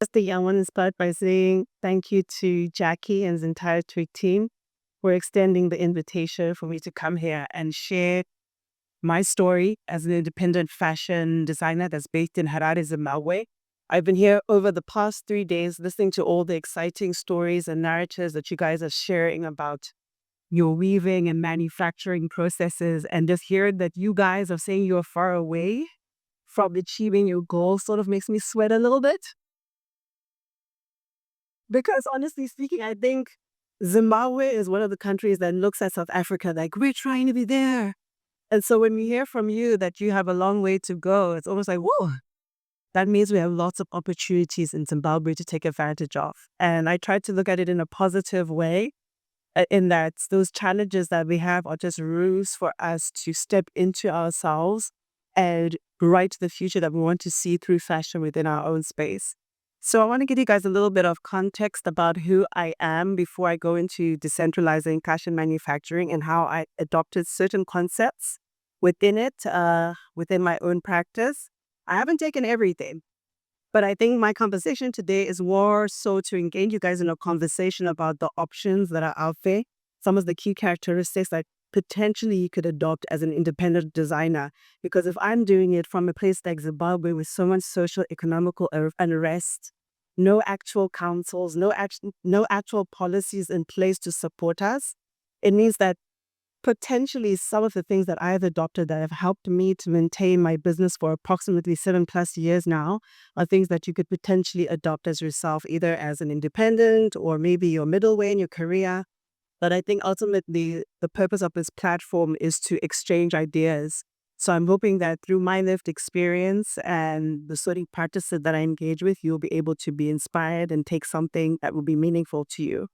Firstly, I want to start by saying thank you to Jackie and his entire Twig team for extending the invitation for me to come here and share my story as an independent fashion designer that's based in Harare, Zimbabwe. I've been here over the past 3 days listening to all the exciting stories and narratives that you guys are sharing about your weaving and manufacturing processes, and just hearing that you guys are saying you're far away from achieving your goals sort of makes me sweat a little bit. Because honestly speaking, I think Zimbabwe is one of the countries that looks at South Africa like we're trying to be there. And so when we hear from you that you have a long way to go, it's almost like, whoa, that means we have lots of opportunities in Zimbabwe to take advantage of. And I try to look at it in a positive way, in that those challenges that we have are just rooms for us to step into ourselves and write the future that we want to see through fashion within our own space. So I want to give you guys a little bit of context about who I am before I go into decentralizing fashion manufacturing and how I adopted certain concepts within it, within my own practice. I haven't taken everything, but I think my conversation today is more so to engage you guys in a conversation about the options that are out there, some of the key characteristics that potentially you could adopt as an independent designer. Because if I'm doing it from a place like Zimbabwe with so much social economical unrest, no actual councils, no actual policies in place to support us, it means that potentially some of the things that I've adopted that have helped me to maintain my business for approximately 7+ years now are things that you could potentially adopt as yourself, either as an independent or maybe your middle way in your career. But I think ultimately the purpose of this platform is to exchange ideas. So I'm hoping that through my lived experience and the sort of practices that I engage with, you'll be able to be inspired and take something that will be meaningful to you.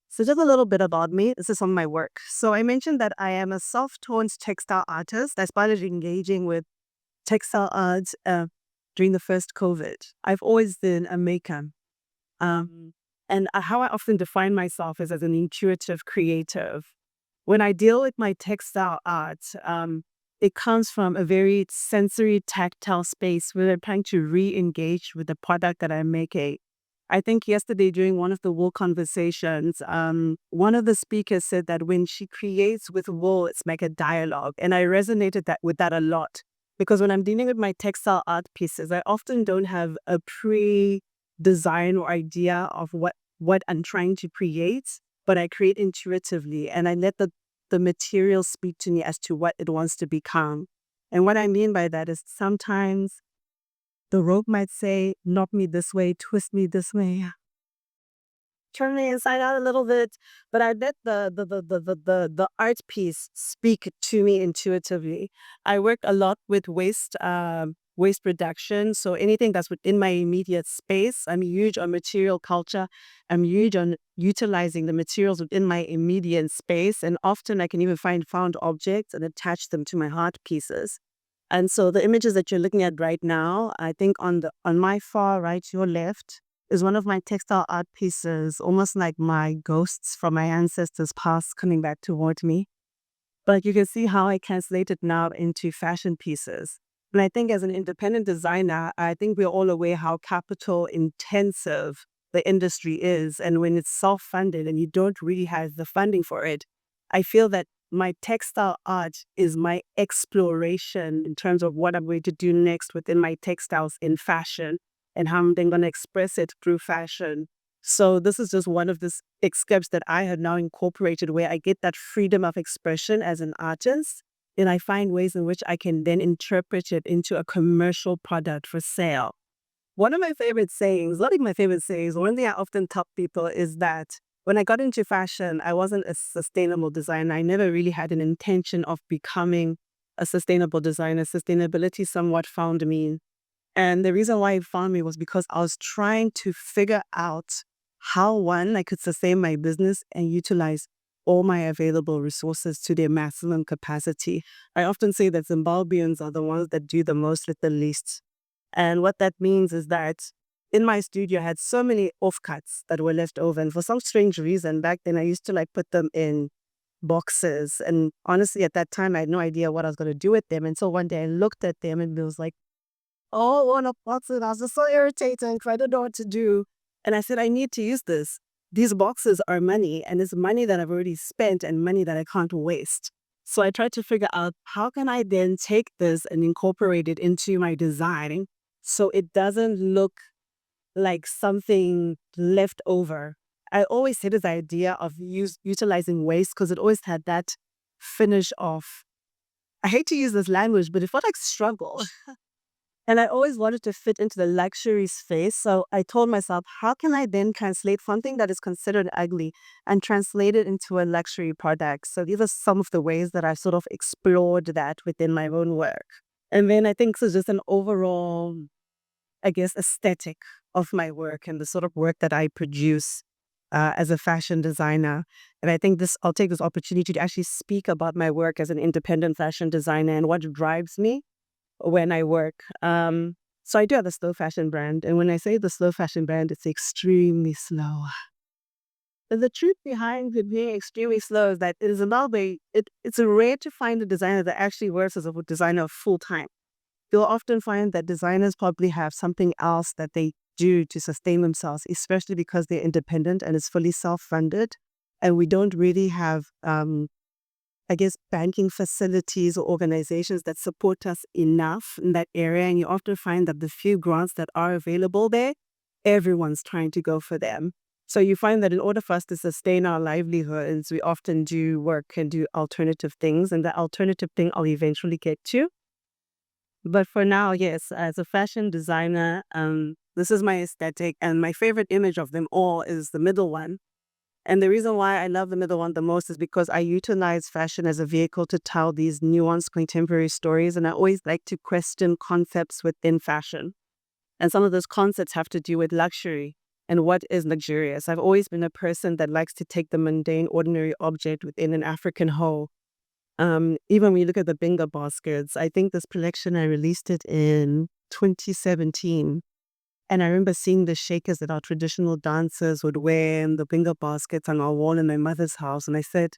So just a little bit about me. This is some of my work. So I mentioned that I am a self-taught textile artist. I started engaging with textile arts during the first COVID. I've always been a maker. And how I often define myself is as an intuitive creative. When I deal with my textile art, it comes from a very sensory tactile space where I'm trying to re-engage with the product that I'm making. I think yesterday during one of the wool conversations, one of the speakers said that when she creates with wool, it's like a dialogue. And I resonated with that a lot. Because when I'm dealing with my textile art pieces, I often don't have a pre-design or idea of what I'm trying to create, but I create intuitively and I let the material speak to me as to what it wants to become. And what I mean by that is sometimes the rope might say, knock me this way, twist me this way, turn me inside out a little bit, but I let the art piece speak to me intuitively. I work a lot with waste reduction. So anything that's within my immediate space, I'm huge on material culture. I'm huge on utilizing the materials within my immediate space. And often I can even find found objects and attach them to my art pieces. And so the images that you're looking at right now, I think on my far right, your left, is one of my textile art pieces, almost like my ghosts from my ancestors past coming back toward me. But you can see how I translate it now into fashion pieces. And I think as an independent designer, I think we're all aware how capital intensive the industry is. And when it's self-funded and you don't really have the funding for it, I feel that my textile art is my exploration in terms of what I'm going to do next within my textiles in fashion and how I'm then going to express it through fashion. So this is just one of the steps that I have now incorporated where I get that freedom of expression as an artist. And I find ways in which I can then interpret it into a commercial product for sale. One of my favorite sayings, not even my favorite sayings, one thing I often tell people is that when I got into fashion, I wasn't a sustainable designer. I never really had an intention of becoming a sustainable designer. Sustainability somewhat found me. And the reason why it found me was because I was trying to figure out how, one, I could sustain my business and utilize all my available resources to their maximum capacity. I often say that Zimbabweans are the ones that do the most with the least. And what that means is that in my studio, I had so many offcuts that were left over. And for some strange reason, back then I used to put them in boxes. And honestly, at that time, I had no idea what I was going to do with them. And so one day I looked at them and it was like, all on a boxes. I was just so irritated because I don't know what to do. And I said, I need to use this. These boxes are money, and it's money that I've already spent and money that I can't waste. So I tried to figure out how can I then take this and incorporate it into my design so it doesn't look like something left over. I always had this idea of utilizing waste because it always had that finish of, I hate to use this language, but it felt like struggle. And I always wanted to fit into the luxury space. So I told myself, how can I then translate something that is considered ugly and translate it into a luxury product? So these are some of the ways that I sort of explored that within my own work. And then I think this is just an overall, I guess, aesthetic of my work and the sort of work that I produce as a fashion designer. And I think I'll take this opportunity to actually speak about my work as an independent fashion designer and what drives me when I work. So I do have a slow fashion brand. And when I say the slow fashion brand, it's extremely slow. But the truth behind it being extremely slow is that in Zimbabwe, it's rare to find a designer that actually works as a designer full time. You'll often find that designers probably have something else that they do to sustain themselves, especially because they're independent and it's fully self-funded. And we don't really have, I guess, banking facilities or organizations that support us enough in that area. And you often find that the few grants that are available there, everyone's trying to go for them. So you find that in order for us to sustain our livelihoods, we often do work and do alternative things. And the alternative thing I'll eventually get to. But for now, yes, as a fashion designer, this is my aesthetic. And my favorite image of them all is the middle one. And the reason why I love the middle one the most is because I utilize fashion as a vehicle to tell these nuanced contemporary stories. And I always like to question concepts within fashion. And some of those concepts have to do with luxury and what is luxurious. I've always been a person that likes to take the mundane, ordinary object within an African whole. Even when you look at the Binga baskets, I think this collection, I released it in 2017. And I remember seeing the shakers that our traditional dancers would wear and the Binga baskets on our wall in my mother's house. And I said,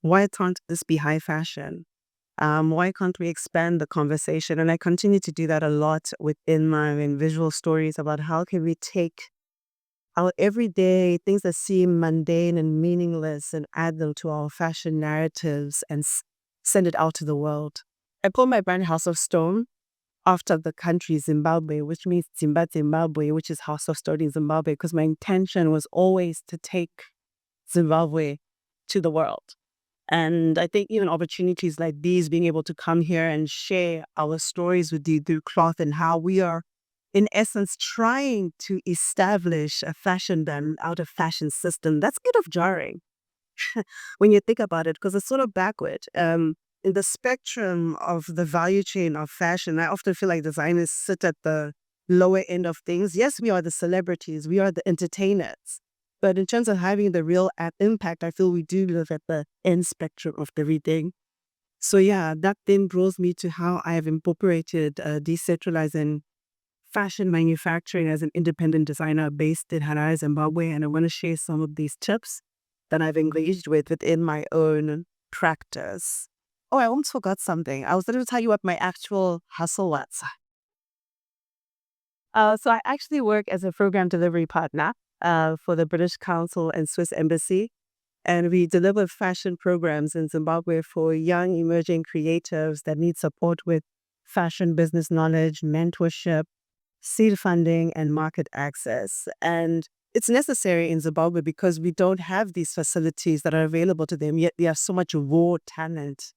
why can't this be high fashion? Why can't we expand the conversation? And I continue to do that a lot within my visual stories about how can we take our everyday things that seem mundane and meaningless and add them to our fashion narratives and send it out to the world. I call my brand House of Stone after the country Zimbabwe, which means Zimbabwe, which is House of Stone in Zimbabwe, because my intention was always to take Zimbabwe to the world. And I think even opportunities like these, being able to come here and share our stories with you through cloth and how we are, in essence, trying to establish a fashion done out of fashion system, that's kind of jarring when you think about it, because it's sort of backward. In the spectrum of the value chain of fashion, I often feel like designers sit at the lower end of things. Yes, we are the celebrities, we are the entertainers. But in terms of having the real impact, I feel we do live at the end spectrum of everything. So yeah, that then draws me to how I have incorporated decentralized and fashion manufacturing as an independent designer based in Harare, Zimbabwe. And I want to share some of these tips that I've engaged with within my own practice. Oh, I almost forgot something. I was going to tell you what my actual hustle was. So I actually work as a program delivery partner for the British Council and Swiss Embassy. And we deliver fashion programs in Zimbabwe for young emerging creatives that need support with fashion business knowledge, mentorship, seed funding, and market access. And it's necessary in Zimbabwe because we don't have these facilities that are available to them, yet we have so much raw talent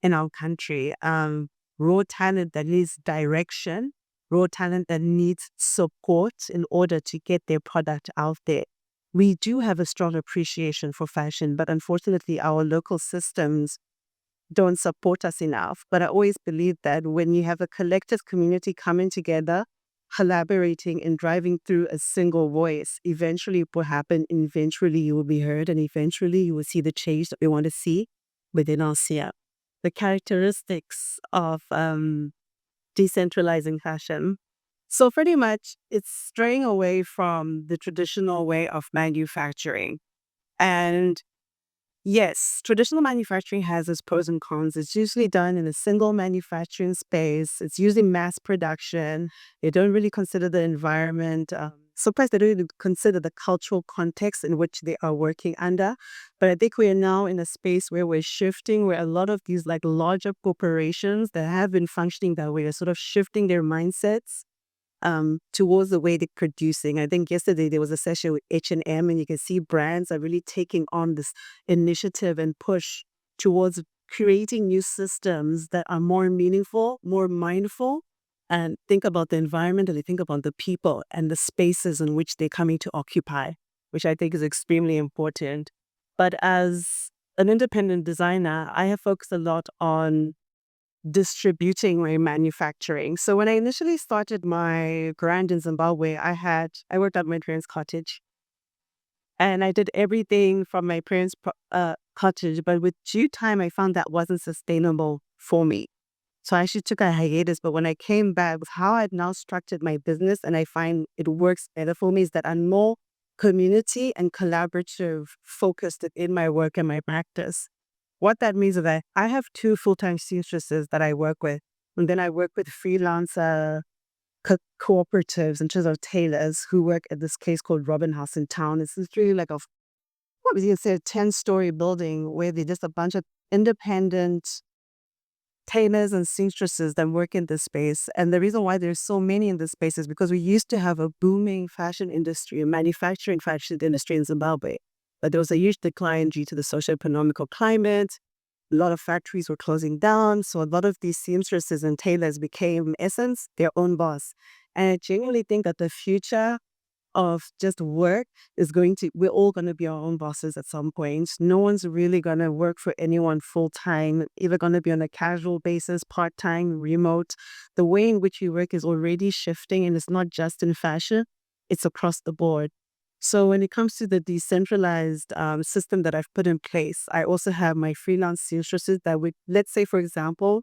in our country. Raw talent that needs direction, raw talent that needs support in order to get their product out there. We do have a strong appreciation for fashion, but unfortunately our local systems don't support us enough. But I always believe that when you have a collective community coming together, collaborating and driving through a single voice, eventually it will happen, and eventually you will be heard, and eventually you will see the change that we want to see within our sphere. The characteristics of decentralizing fashion. So pretty much it's straying away from the traditional way of manufacturing. And Yes, traditional manufacturing has its pros and cons. It's usually done in a single manufacturing space. It's usually mass production. They don't really consider the environment. Sometimes they don't even consider the cultural context in which they are working under. But I think we are now in a space where we're shifting, where a lot of these like larger corporations that have been functioning that way are sort of shifting their mindsets towards the way they're producing. I think yesterday there was a session with H&M, and you can see brands are really taking on this initiative and push towards creating new systems that are more meaningful, more mindful, and think about the environment, and they think about the people and the spaces in which they're coming to occupy, which I think is extremely important. But as an independent designer, I have focused a lot on distributing my manufacturing. So when I initially started my brand in Zimbabwe, I worked at my parents' cottage, and I did everything from my parents' cottage. But with due time, I found that wasn't sustainable for me. So I actually took a hiatus. But when I came back, with how I'd now structured my business, and I find it works better for me, is that I'm more community and collaborative focused in my work and my practice. What that means is that I have two full-time seamstresses that I work with. And then I work with freelancer cooperatives in terms of tailors who work at this place called Robin House in town. It's really like what was you say, a 10-story building where they're just a bunch of independent tailors and seamstresses that work in this space. And the reason why there's so many in this space is because we used to have a booming fashion industry, a manufacturing fashion industry in Zimbabwe. But there was a huge decline due to the socio-economical climate. A lot of factories were closing down. So a lot of these seamstresses and tailors became, in essence, their own boss. And I genuinely think that the future of just work is we're all going to be our own bosses at some point. No one's really going to work for anyone full time, either going to be on a casual basis, part time, remote. The way in which you work is already shifting, and it's not just in fashion, it's across the board. So when it comes to the decentralized system that I've put in place, I also have my freelance seamstresses that would, let's say, for example,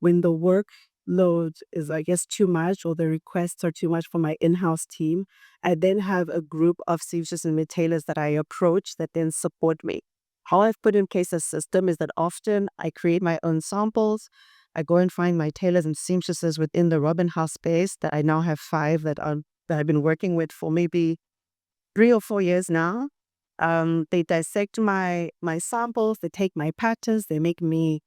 when the workload is, I guess, too much, or the requests are too much for my in-house team, I then have a group of seamstresses and retailers that I approach that then support me. How I've put in place a system is that often I create my own samples. I go and find my tailors and seamstresses within the Robin House space that I now have 5 that I've been working with for maybe 3 or 4 years now. They dissect my samples, they take my patterns, they make me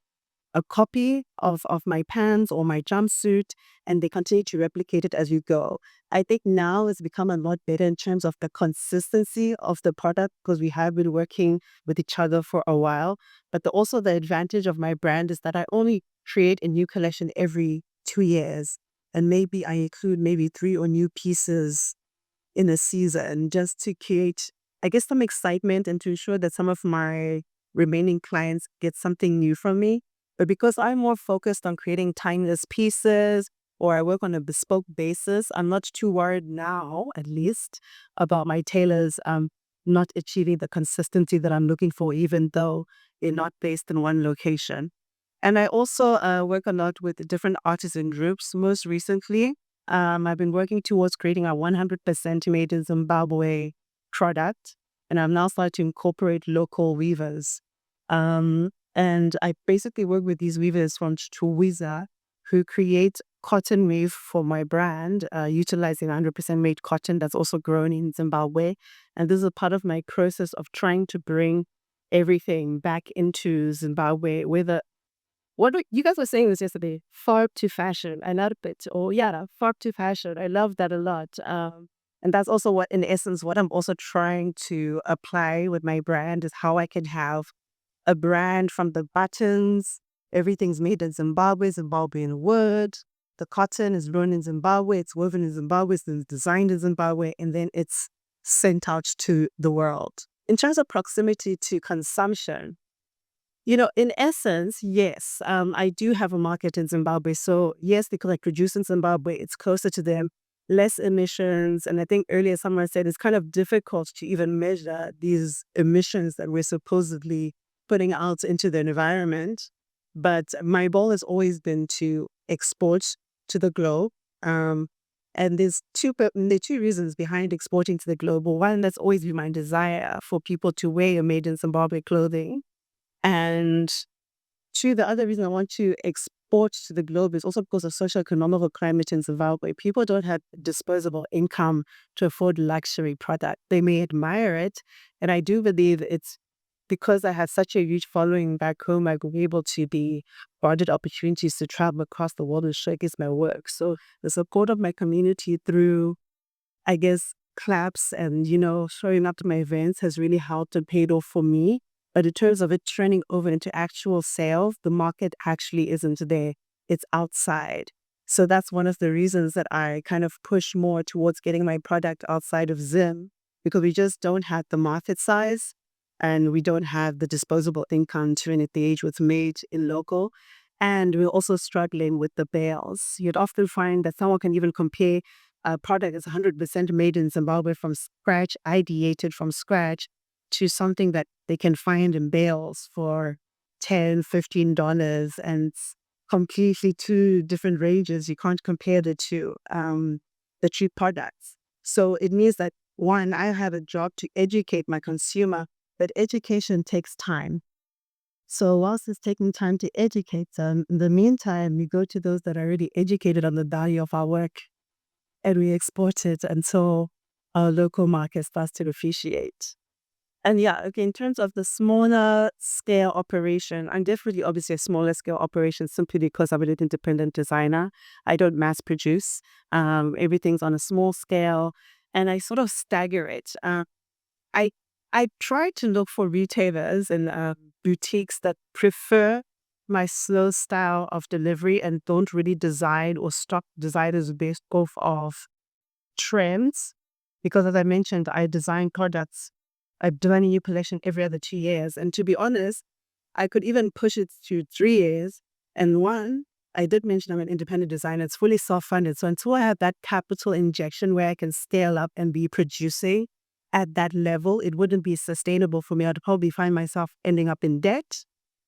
a copy of my pants or my jumpsuit, and they continue to replicate it as you go. I think now it's become a lot better in terms of the consistency of the product because we have been working with each other for a while. But also the advantage of my brand is that I only create a new collection every 2 years. And maybe I include maybe 3 or new pieces in a season just to create, I guess, some excitement and to ensure that some of my remaining clients get something new from me. But because I'm more focused on creating timeless pieces or I work on a bespoke basis, I'm not too worried now, at least, about my tailors not achieving the consistency that I'm looking for, even though they're not based in one location. And I also work a lot with different artisan groups. Most recently, I've been working towards creating a 100% made in Zimbabwe product, and I'm now starting to incorporate local weavers. And I basically work with these weavers from Chichuiza who create cotton weave for my brand, utilizing 100% made cotton that's also grown in Zimbabwe. And this is a part of my process of trying to bring everything back into Zimbabwe with you guys were saying this yesterday, farm to fashion. I love it. Oh yeah, farm to fashion. I love that a lot. And that's also what, in essence, what I'm also trying to apply with my brand is how I can have a brand from the buttons. Everything's made in Zimbabwe, Zimbabwean wood. The cotton is grown in Zimbabwe. It's woven in Zimbabwe. It's designed in Zimbabwe, and then it's sent out to the world. In terms of proximity to consumption, in essence, yes, I do have a market in Zimbabwe. So yes, because I produce in Zimbabwe, it's closer to them, less emissions. And I think earlier someone said it's kind of difficult to even measure these emissions that we're supposedly putting out into the environment. But my goal has always been to export to the globe. And there are 2 reasons behind exporting to the globe. One, that's always been my desire for people to wear made in Zimbabwe clothing. And two, the other reason I want to export to the globe is also because of socio-economical climate in Zimbabwe. People don't have disposable income to afford luxury product. They may admire it. And I do believe it's because I have such a huge following back home, I will be able to be afforded opportunities to travel across the world and showcase my work. So the support of my community through, I guess, claps and, showing up to my events has really helped and paid off for me. But in terms of it turning over into actual sales, the market actually isn't there. It's outside. So that's one of the reasons that I kind of push more towards getting my product outside of Zim, because we just don't have the market size and we don't have the disposable income to engage with made in local. And we're also struggling with the bales. You'd often find that someone can even compare a product that's 100% made in Zimbabwe from scratch, ideated from scratch, to something that they can find in bales for $10, $15, and it's completely two different ranges. You can't compare the two products. So it means that, one, I have a job to educate my consumer, but education takes time. So whilst it's taking time to educate them, in the meantime, we go to those that are already educated on the value of our work and we export it until our local market starts to appreciate. And yeah, okay, in terms of the smaller scale operation, I'm definitely obviously a smaller scale operation simply because I'm an independent designer. I don't mass produce. Everything's on a small scale and I sort of stagger it. I I try to look for retailers and boutiques that prefer my slow style of delivery and don't really design or stock designers based off of trends. Because as I mentioned, I design products. I do a new collection every other 2 years. And to be honest, I could even push it to 3 years. And one, I did mention I'm an independent designer. It's fully self-funded. So until I have that capital injection where I can scale up and be producing at that level, it wouldn't be sustainable for me. I'd probably find myself ending up in debt.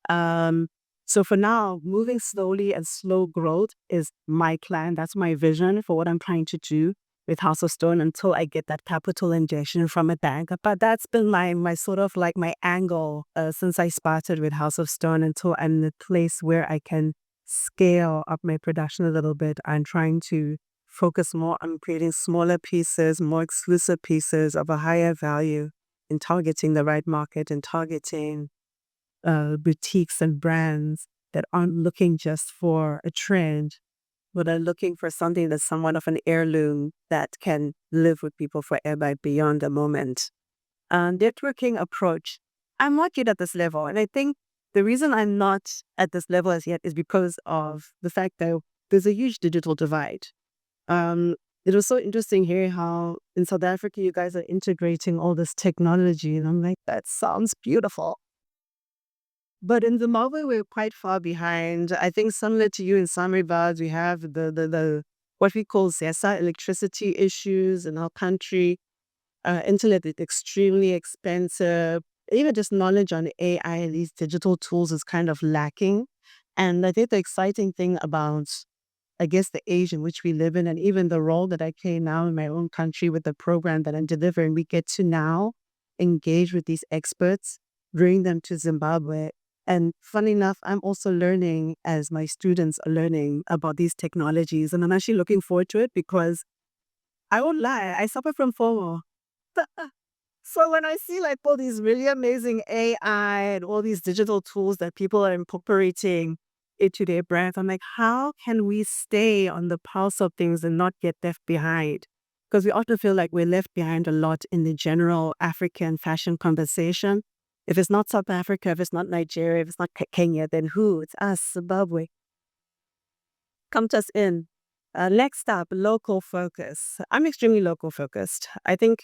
So for now, moving slowly and slow growth is my plan. That's my vision for what I'm trying to do with House of Stone until I get that capital injection from a bank. But that's been my sort of like my angle since I started with House of Stone until I'm in a place where I can scale up my production a little bit. I'm trying to focus more on creating smaller pieces, more exclusive pieces of a higher value and targeting the right market and targeting boutiques and brands that aren't looking just for a trend, but are looking for something that's somewhat of an heirloom that can live with people forever beyond the moment. Networking approach. I'm not yet at this level. And I think the reason I'm not at this level as yet is because of the fact that there's a huge digital divide. It was so interesting hearing how in South Africa you guys are integrating all this technology. And I'm like, that sounds beautiful. But in Zimbabwe, we're quite far behind. I think similar to you in some regards, we have the what we call ZESA electricity issues in our country. Internet is extremely expensive. Even just knowledge on AI and these digital tools is kind of lacking. And I think the exciting thing about, I guess, the age in which we live in, and even the role that I play now in my own country with the program that I'm delivering, we get to now engage with these experts, bring them to Zimbabwe. And funny enough, I'm also learning as my students are learning about these technologies. And I'm actually looking forward to it because I won't lie, I suffer from FOMO. So when I see like all these really amazing AI and all these digital tools that people are incorporating into their brands, I'm like, how can we stay on the pulse of things and not get left behind? Because we often feel like we're left behind a lot in the general African fashion conversation. If it's not South Africa, if it's not Nigeria, if it's not Kenya, then who? It's us, Zimbabwe. Come to us in. Next up, local focus. I'm extremely local focused. I think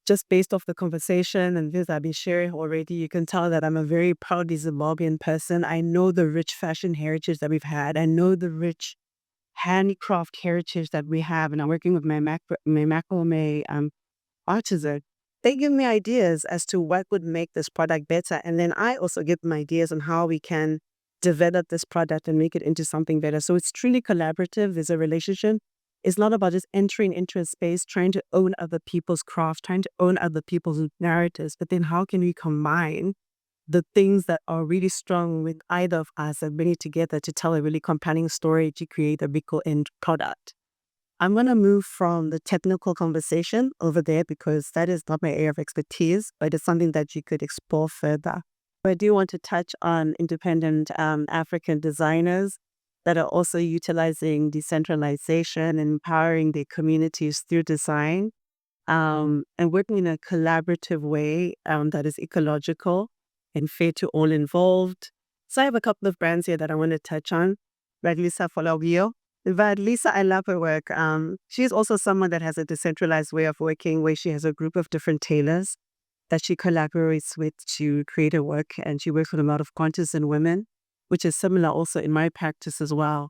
just based off the conversation and this I've been sharing already, you can tell that I'm a very proudly Zimbabwean person. I know the rich fashion heritage that we've had. I know the rich handicraft heritage that we have. And I'm working with my macrame artisan. They give me ideas as to what would make this product better. And then I also give them ideas on how we can develop this product and make it into something better. So it's truly collaborative. There's a relationship. It's not about just entering into a space, trying to own other people's craft, trying to own other people's narratives, but then how can we combine the things that are really strong with either of us and bring it together to tell a really compelling story to create a big end product. I'm going to move from the technical conversation over there because that is not my area of expertise, but it's something that you could explore further. But I do want to touch on independent African designers that are also utilizing decentralization and empowering their communities through design, and working in a collaborative way that is ecological and fair to all involved. So I have a couple of brands here that I want to touch on. Lisa Folawio. But Lisa, I love her work. She's also someone that has a decentralized way of working where she has a group of different tailors that she collaborates with to create her work. And she works with a lot of artisan women, which is similar also in my practice as well.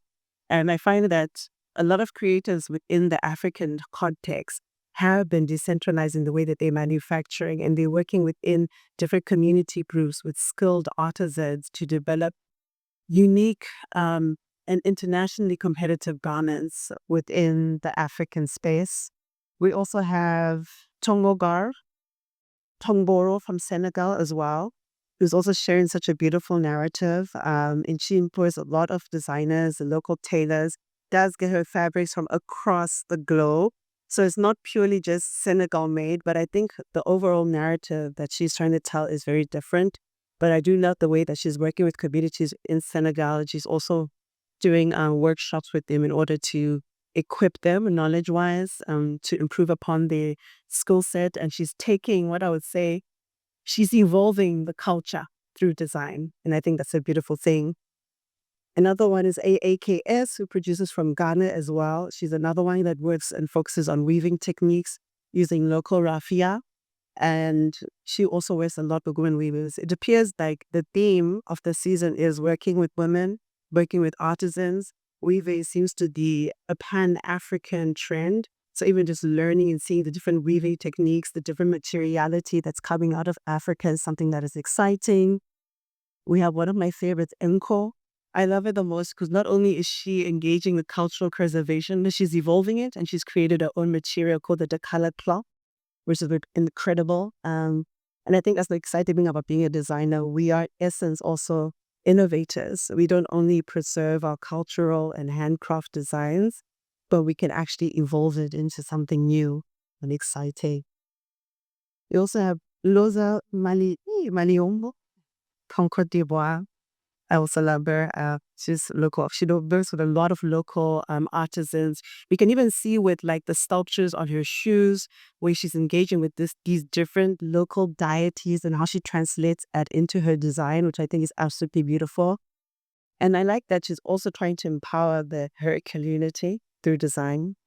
And I find that a lot of creators within the African context have been decentralizing the way that they're manufacturing, and they're working within different community groups with skilled artisans to develop unique and internationally competitive garments within the African space. We also have Tongogar, Tongboro from Senegal as well, who's also sharing such a beautiful narrative. And she employs a lot of designers and local tailors, does get her fabrics from across the globe. So it's not purely just Senegal made, but I think the overall narrative that she's trying to tell is very different. But I do love the way that she's working with communities in Senegal. She's also doing workshops with them in order to equip them knowledge-wise, to improve upon their skill set. And she's taking what I would say, she's evolving the culture through design. And I think that's a beautiful thing. Another one is AAKS, who produces from Ghana as well. She's another one that works and focuses on weaving techniques using local raffia. And she also works a lot with women weavers. It appears like the theme of the season is working with women, working with artisans. Weaving seems to be a pan-African trend. So even just learning and seeing the different weaving techniques, the different materiality that's coming out of Africa is something that is exciting. We have one of my favorites, Enko. I love it the most because not only is she engaging with cultural preservation, but she's evolving it, and she's created her own material called the Dakala cloth, which is incredible. And I think that's the exciting thing about being a designer. We are, in essence, also innovators. We don't only preserve our cultural and handcraft designs, but we can actually evolve it into something new and exciting. We also have Loza Maliombo from Cote d'Ivoire. I also love her. She's local. She works with a lot of local artisans. We can even see with like the sculptures on her shoes, where she's engaging with these different local deities and how she translates that into her design, which I think is absolutely beautiful. And I like that she's also trying to empower her community through design.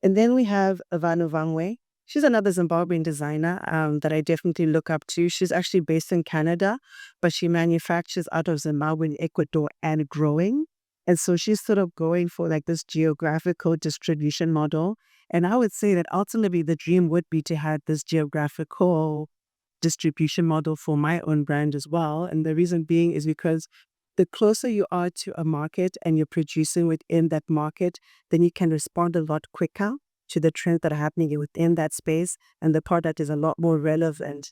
And then we have Avanu Vangwe. She's another Zimbabwean designer that I definitely look up to. She's actually based in Canada, but she manufactures out of Zimbabwe and Ecuador and growing. And so she's sort of going for like this geographical distribution model. And I would say that ultimately the dream would be to have this geographical distribution model for my own brand as well. And the reason being is because the closer you are to a market and you're producing within that market, then you can respond a lot quicker to the trends that are happening within that space, and the product is a lot more relevant